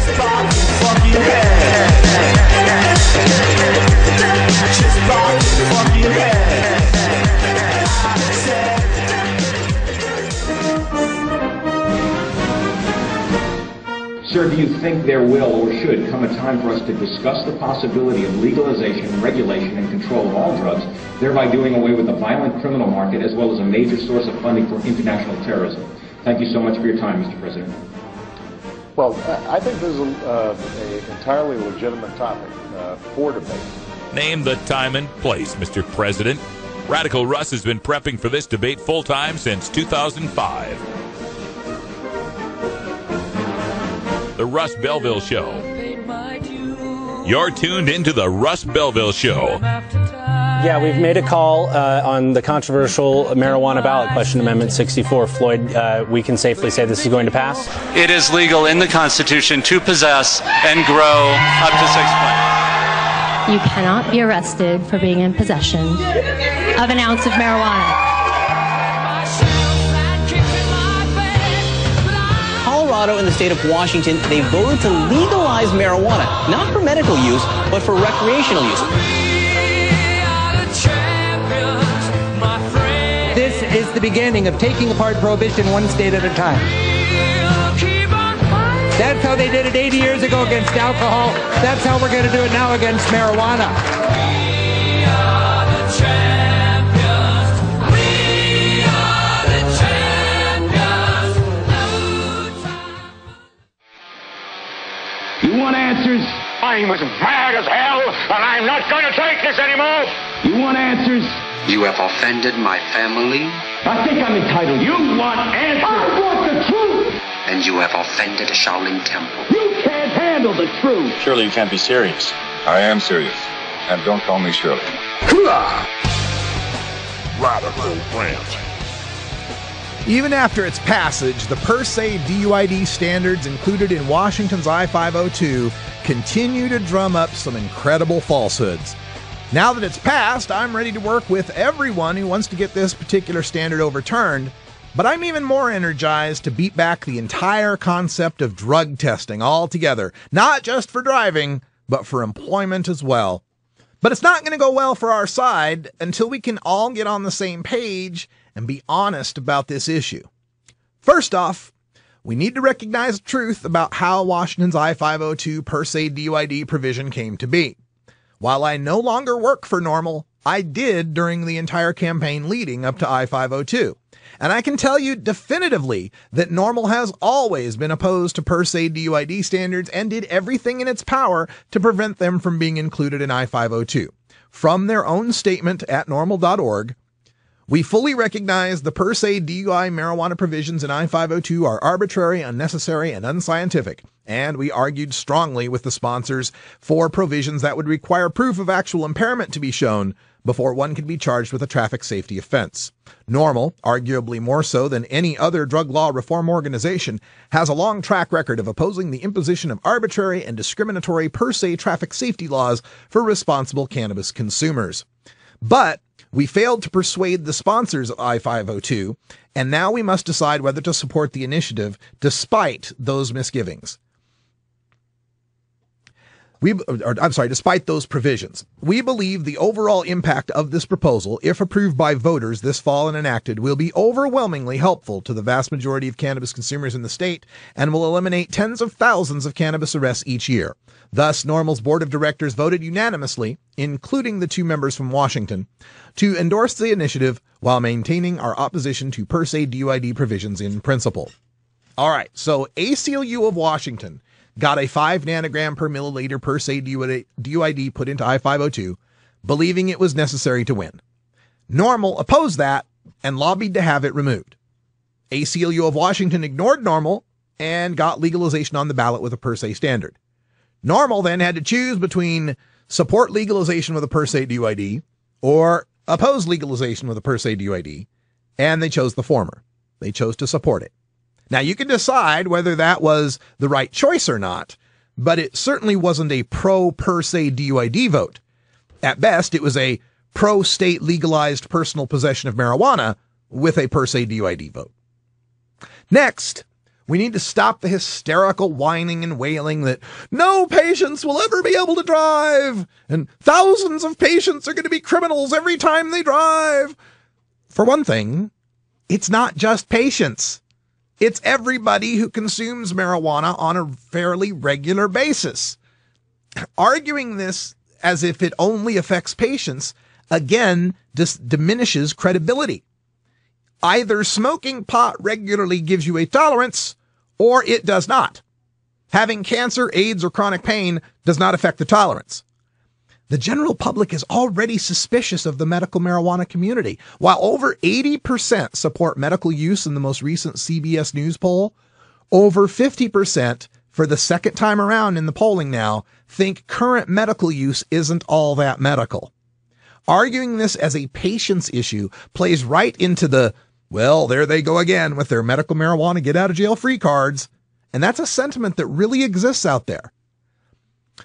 Sir, do you think there will or should come a time for us to discuss the possibility of legalization, regulation, and control of all drugs, thereby doing away with the violent criminal market as well as a major source of funding for international terrorism? Thank you so much for your time, Mr. President. Well, I think this is an entirely legitimate topic for debate. Name the time and place, Mr. President. Radical Russ has been prepping for this debate full-time since 2005. The Russ Belville Show. You're tuned into the Russ Belville Show. Yeah, we've made a call on the controversial marijuana ballot question, Amendment 64. Floyd, we can safely say this is going to pass? It is legal in the Constitution to possess and grow up to 6 plants. You cannot be arrested for being in possession of an ounce of marijuana. Colorado and the state of Washington, they voted to legalize marijuana, not for medical use, but for recreational use. This is the beginning of taking apart prohibition one state at a time. That's how they did it 80 years ago against alcohol. That's how we're going to do it now against marijuana. You want answers? I'm as mad as hell, and I'm not going to take this anymore. You want answers? You have offended my family. I think I'm entitled. You want answers? I want the truth. And you have offended a Shaolin temple. You can't handle the truth. Surely you can't be serious. I am serious. And don't call me Shirley. Radical rant. Even after its passage, the per se DUID standards included in Washington's I-502 continue to drum up some incredible falsehoods. Now that it's passed, I'm ready to work with everyone who wants to get this particular standard overturned, but I'm even more energized to beat back the entire concept of drug testing altogether, not just for driving, but for employment as well. But it's not going to go well for our side until we can all get on the same page and be honest about this issue. First off, we need to recognize the truth about how Washington's I-502 per se DUID provision came to be. While I no longer work for NORML, I did during the entire campaign leading up to I-502. And I can tell you definitively that NORML has always been opposed to per se DUID standards and did everything in its power to prevent them from being included in I-502. From their own statement at norml.org, we fully recognize the per se DUI marijuana provisions in I-502 are arbitrary, unnecessary, and unscientific, and we argued strongly with the sponsors for provisions that would require proof of actual impairment to be shown before one could be charged with a traffic safety offense. NORML, arguably more so than any other drug law reform organization, has a long track record of opposing the imposition of arbitrary and discriminatory per se traffic safety laws for responsible cannabis consumers. But we failed to persuade the sponsors of I-502, and now we must decide whether to support the initiative despite those misgivings. Despite those provisions. We believe the overall impact of this proposal, if approved by voters this fall and enacted, will be overwhelmingly helpful to the vast majority of cannabis consumers in the state and will eliminate tens of thousands of cannabis arrests each year. Thus, NORML's board of directors voted unanimously, including the 2 members from Washington, to endorse the initiative while maintaining our opposition to per se DUID provisions in principle. All right, so ACLU of Washington got a 5 nanogram per milliliter per se DUID put into I-502, believing it was necessary to win. NORML opposed that and lobbied to have it removed. ACLU of Washington ignored NORML and got legalization on the ballot with a per se standard. NORML then had to choose between support legalization with a per se DUID or oppose legalization with a per se DUID, and they chose the former. They chose to support it. Now, you can decide whether that was the right choice or not, but it certainly wasn't a pro-per se DUID vote. At best, it was a pro-state legalized personal possession of marijuana with a per se DUID vote. Next, we need to stop the hysterical whining and wailing that no patients will ever be able to drive, and thousands of patients are going to be criminals every time they drive. For one thing, it's not just patients. It's everybody who consumes marijuana on a fairly regular basis. Arguing this as if it only affects patients, again, diminishes credibility. Either smoking pot regularly gives you a tolerance, or it does not. Having cancer, AIDS, or chronic pain does not affect the tolerance. The general public is already suspicious of the medical marijuana community. While over 80% support medical use in the most recent CBS News poll, over 50% for the second time around in the polling now think current medical use isn't all that medical. Arguing this as a patient's issue plays right into the, well, there they go again with their medical marijuana get out of jail free cards. And that's a sentiment that really exists out there.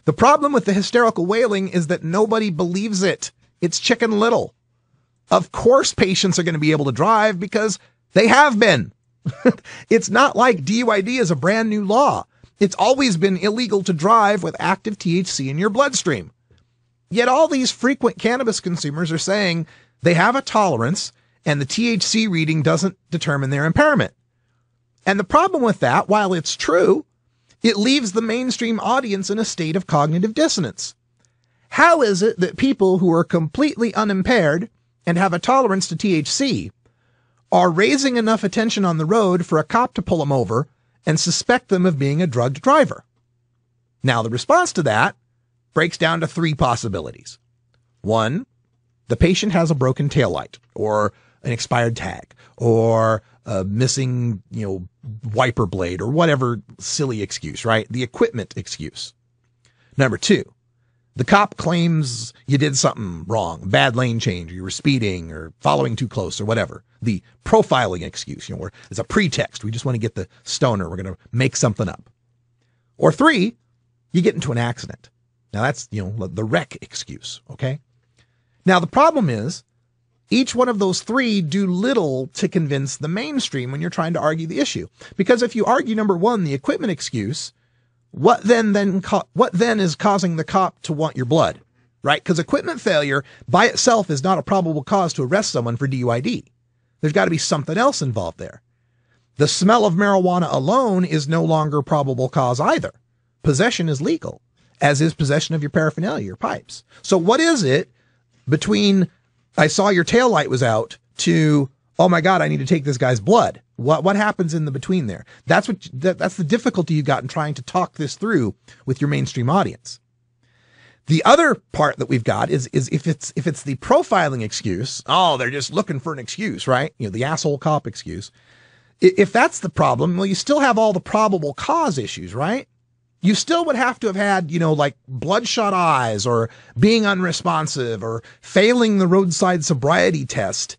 The problem with the hysterical wailing is that nobody believes it. It's Chicken Little. Of course patients are going to be able to drive because they have been. It's not like DUID is a brand new law. It's always been illegal to drive with active THC in your bloodstream. Yet all these frequent cannabis consumers are saying they have a tolerance and the THC reading doesn't determine their impairment. And the problem with that, while it's true, it leaves the mainstream audience in a state of cognitive dissonance. How is it that people who are completely unimpaired and have a tolerance to THC are raising enough attention on the road for a cop to pull them over and suspect them of being a drugged driver? Now, the response to that breaks down to 3 possibilities. 1, the patient has a broken taillight or an expired tag or a missing, wiper blade or whatever silly excuse, right? The equipment excuse. Number 2, the cop claims you did something wrong, bad lane change, or you were speeding or following too close or whatever. The profiling excuse, where it's a pretext. We just want to get the stoner. We're going to make something up. Or 3, you get into an accident. Now that's, the wreck excuse. Okay. Now the problem is, each one of those 3 do little to convince the mainstream when you're trying to argue the issue. Because if you argue number 1, the equipment excuse, what then is causing the cop to want your blood, right? Because equipment failure by itself is not a probable cause to arrest someone for DUID. There's got to be something else involved there. The smell of marijuana alone is no longer probable cause either. Possession is legal, as is possession of your paraphernalia, your pipes. So what is it between I saw your taillight was out to, oh my God, I need to take this guy's blood. What happens in the between there? That's the difficulty you got in trying to talk this through with your mainstream audience. The other part that we've got is if it's the profiling excuse, oh, they're just looking for an excuse, right? You know, the asshole cop excuse. If that's the problem, well, you still have all the probable cause issues, right? You still would have to have had, like bloodshot eyes or being unresponsive or failing the roadside sobriety test.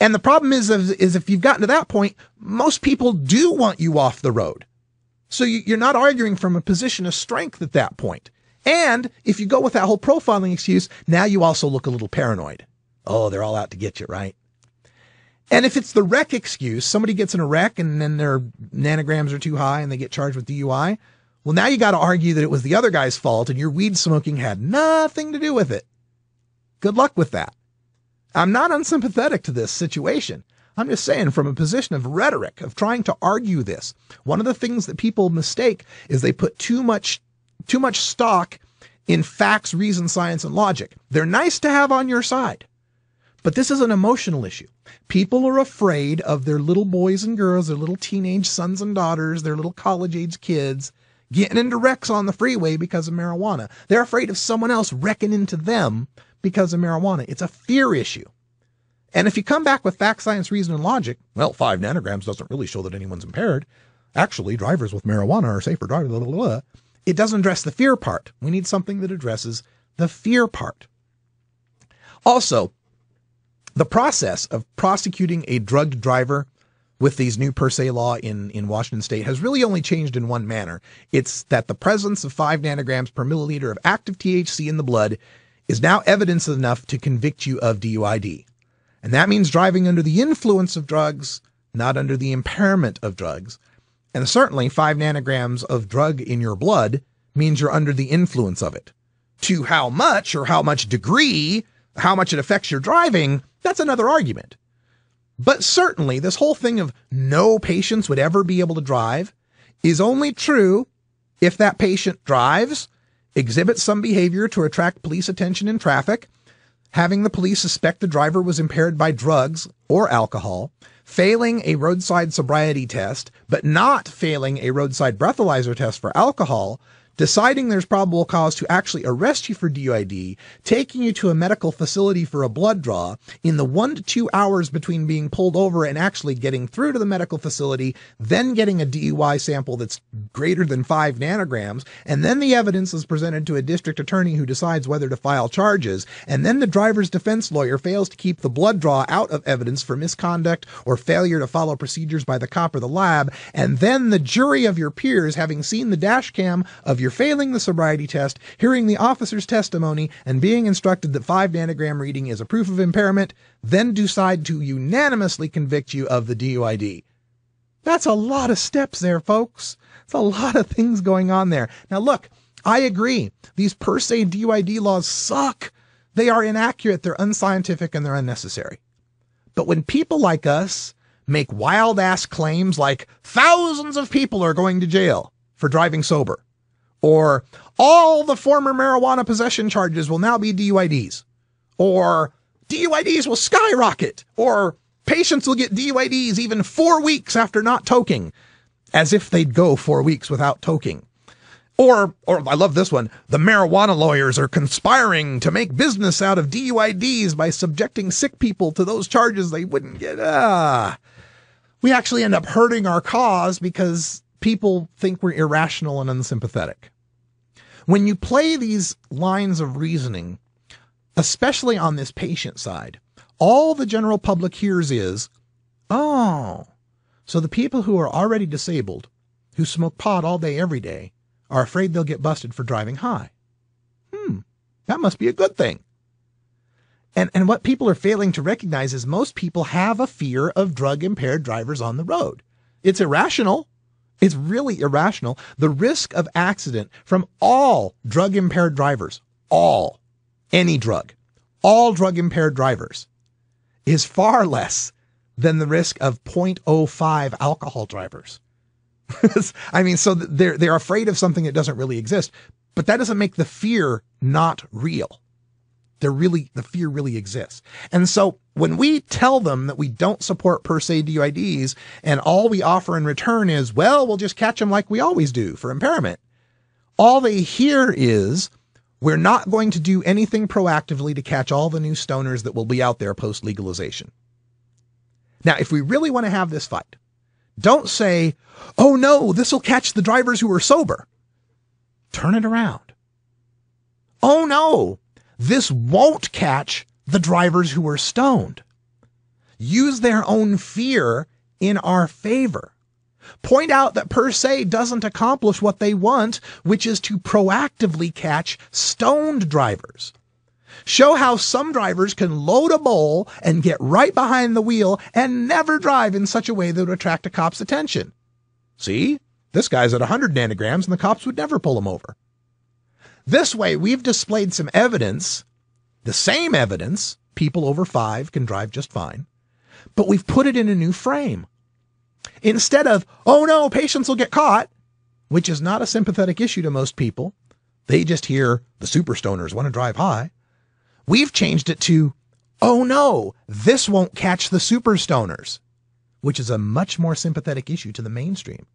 And the problem is if you've gotten to that point, most people do want you off the road. So you're not arguing from a position of strength at that point. And if you go with that whole profiling excuse, now you also look a little paranoid. Oh, they're all out to get you, right? And if it's the wreck excuse, somebody gets in a wreck and then their nanograms are too high and they get charged with DUI. Well, now you got to argue that it was the other guy's fault and your weed smoking had nothing to do with it. Good luck with that. I'm not unsympathetic to this situation. I'm just saying from a position of rhetoric, of trying to argue this. One of the things that people mistake is they put too much stock in facts, reason, science, and logic. They're nice to have on your side. But this is an emotional issue. People are afraid of their little boys and girls, their little teenage sons and daughters, their little college-age kids getting into wrecks on the freeway because of marijuana. They're afraid of someone else wrecking into them because of marijuana. It's a fear issue. And if you come back with fact, science, reason, and logic, well, 5 nanograms doesn't really show that anyone's impaired. Actually, drivers with marijuana are safer drivers, blah, blah, blah. It doesn't address the fear part. We need something that addresses the fear part. Also, the process of prosecuting a drugged driver with these new per se law in Washington state has really only changed in one manner. It's that the presence of 5 nanograms per milliliter of active THC in the blood is now evidence enough to convict you of DUID. And that means driving under the influence of drugs, not under the impairment of drugs. And certainly 5 nanograms of drug in your blood means you're under the influence of it. To how much or how much degree, how much it affects your driving, that's another argument. But certainly this whole thing of no patients would ever be able to drive is only true if that patient drives, exhibits some behavior to attract police attention in traffic, having the police suspect the driver was impaired by drugs or alcohol, failing a roadside sobriety test, but not failing a roadside breathalyzer test for alcohol, deciding there's probable cause to actually arrest you for DUID, taking you to a medical facility for a blood draw, in the 1 to 2 hours between being pulled over and actually getting through to the medical facility, then getting a DUI sample that's greater than 5 nanograms, and then the evidence is presented to a district attorney who decides whether to file charges, and then the driver's defense lawyer fails to keep the blood draw out of evidence for misconduct or failure to follow procedures by the cop or the lab, and then the jury of your peers, having seen the dash cam of your failing the sobriety test, hearing the officer's testimony, and being instructed that 5 nanogram reading is a proof of impairment, then decide to unanimously convict you of the DUID. That's a lot of steps there, folks. It's a lot of things going on there. Now look, I agree. These per se DUID laws suck. They are inaccurate, they're unscientific, and they're unnecessary. But when people like us make wild-ass claims like thousands of people are going to jail for driving sober, or all the former marijuana possession charges will now be DUIDs, or DUIDs will skyrocket, or patients will get DUIDs even 4 weeks after not toking, as if they'd go 4 weeks without toking. Or I love this one, the marijuana lawyers are conspiring to make business out of DUIDs by subjecting sick people to those charges they wouldn't get. We actually end up hurting our cause because people think we're irrational and unsympathetic. When you play these lines of reasoning, especially on this patient side, all the general public hears is, oh, so the people who are already disabled, who smoke pot all day every day, are afraid they'll get busted for driving high. That must be a good thing. And what people are failing to recognize is most people have a fear of drug-impaired drivers on the road. It's irrational. It's really irrational. The risk of accident from all drug-impaired drivers, any drug, all drug-impaired drivers, is far less than the risk of 0.05 alcohol drivers. I mean, so they're afraid of something that doesn't really exist, but that doesn't make the fear not real. The fear really exists. And so when we tell them that we don't support per se DUIDs and all we offer in return is, well, we'll just catch them like we always do for impairment, all they hear is, we're not going to do anything proactively to catch all the new stoners that will be out there post legalization. Now, if we really want to have this fight, don't say, oh no, this will catch the drivers who are sober. Turn it around. Oh no, this won't catch the drivers who are stoned. Use their own fear in our favor. Point out that per se doesn't accomplish what they want, which is to proactively catch stoned drivers. Show how some drivers can load a bowl and get right behind the wheel and never drive in such a way that would attract a cop's attention. See, this guy's at 100 nanograms and the cops would never pull him over. This way, we've displayed some evidence, the same evidence, people over 5 can drive just fine, but we've put it in a new frame. Instead of, oh no, patients will get caught, which is not a sympathetic issue to most people. They just hear the super stoners want to drive high. We've changed it to, oh no, this won't catch the super stoners, which is a much more sympathetic issue to the mainstream.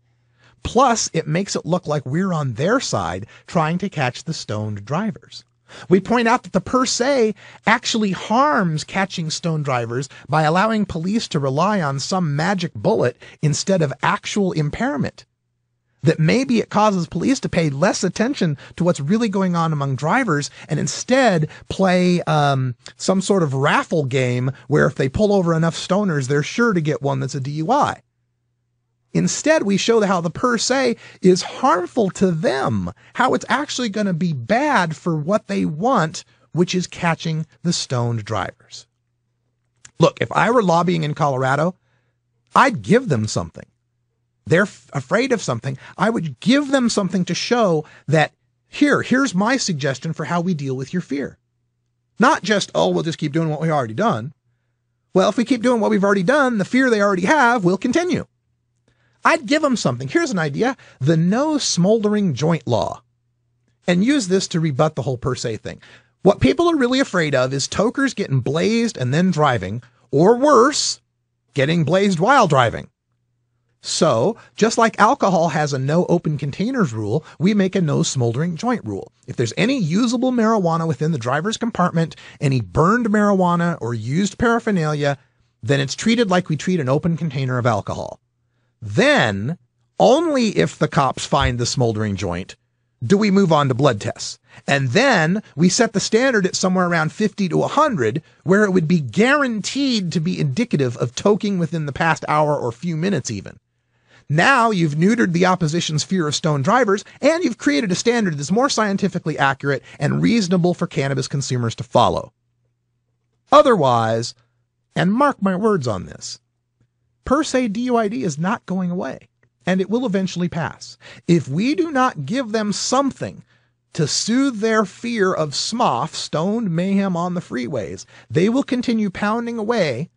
Plus, it makes it look like we're on their side trying to catch the stoned drivers. We point out that the per se actually harms catching stoned drivers by allowing police to rely on some magic bullet instead of actual impairment. That maybe it causes police to pay less attention to what's really going on among drivers and instead play some sort of raffle game where if they pull over enough stoners, they're sure to get one that's a DUI. Instead, we show how the per se is harmful to them, how it's actually going to be bad for what they want, which is catching the stoned drivers. Look, if I were lobbying in Colorado, I'd give them something. They're afraid of something. I would give them something to show that here's my suggestion for how we deal with your fear. Not just, oh, we'll just keep doing what we've already done. Well, if we keep doing what we've already done, the fear they already have will continue. I'd give them something. Here's an idea. The no smoldering joint law. And use this to rebut the whole per se thing. What people are really afraid of is tokers getting blazed and then driving, or worse, getting blazed while driving. So, just like alcohol has a no open containers rule, we make a no smoldering joint rule. If there's any usable marijuana within the driver's compartment, any burned marijuana or used paraphernalia, then it's treated like we treat an open container of alcohol. Then, only if the cops find the smoldering joint, do we move on to blood tests. And then we set the standard at somewhere around 50 to 100, where it would be guaranteed to be indicative of toking within the past hour or few minutes even. Now you've neutered the opposition's fear of stoned drivers, and you've created a standard that's more scientifically accurate and reasonable for cannabis consumers to follow. Otherwise, and mark my words on this, per se DUID is not going away, and it will eventually pass. If we do not give them something to soothe their fear of SMOF, stoned mayhem on the freeways, they will continue pounding away.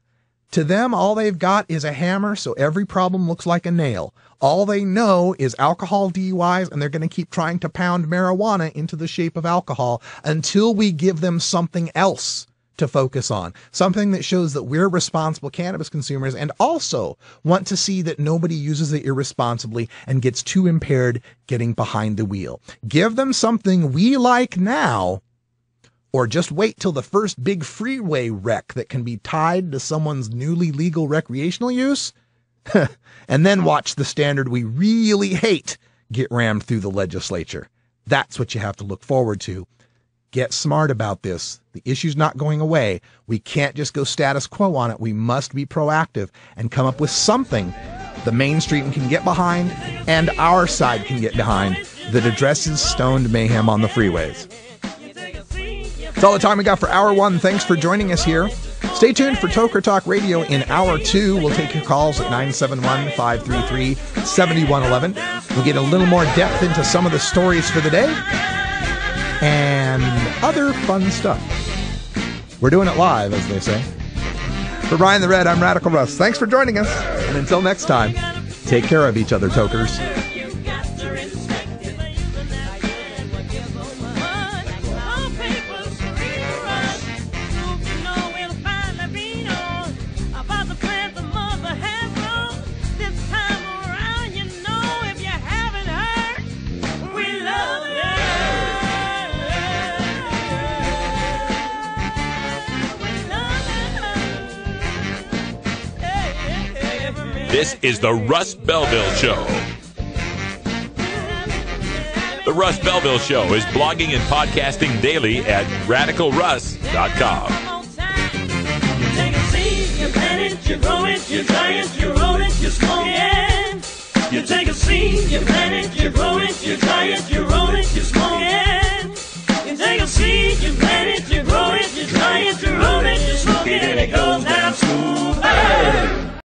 To them, all they've got is a hammer, so every problem looks like a nail. All they know is alcohol DUIs, and they're going to keep trying to pound marijuana into the shape of alcohol until we give them something else to focus on, something that shows that we're responsible cannabis consumers and also want to see that nobody uses it irresponsibly and gets too impaired getting behind the wheel. Give them something we like now, or just wait till the first big freeway wreck that can be tied to someone's newly legal recreational use, and then watch the standard we really hate get rammed through the legislature. That's what you have to look forward to. Get smart about this. The issue's not going away. We can't just go status quo on it. We must be proactive and come up with something the mainstream can get behind and our side can get behind that addresses stoned mayhem on the freeways. That's all the time we got for Hour 1. Thanks for joining us here. Stay tuned for Toker Talk Radio in Hour 2. We'll take your calls at 971-533-7111. We'll get a little more depth into some of the stories for the day and other fun stuff. We're doing it live, as they say. For Brian the Red, I'm Radical Russ. Thanks for joining us. And until next time, take care of each other, tokers. This is the Russ Belville Show. The Russ Belville Show is blogging and podcasting daily at RadicalRuss.com. You take a seed, you plant it, you grow it, you dry it, you roll it, you smoke it. You take a seed, you plant it, you grow it, you dry it, you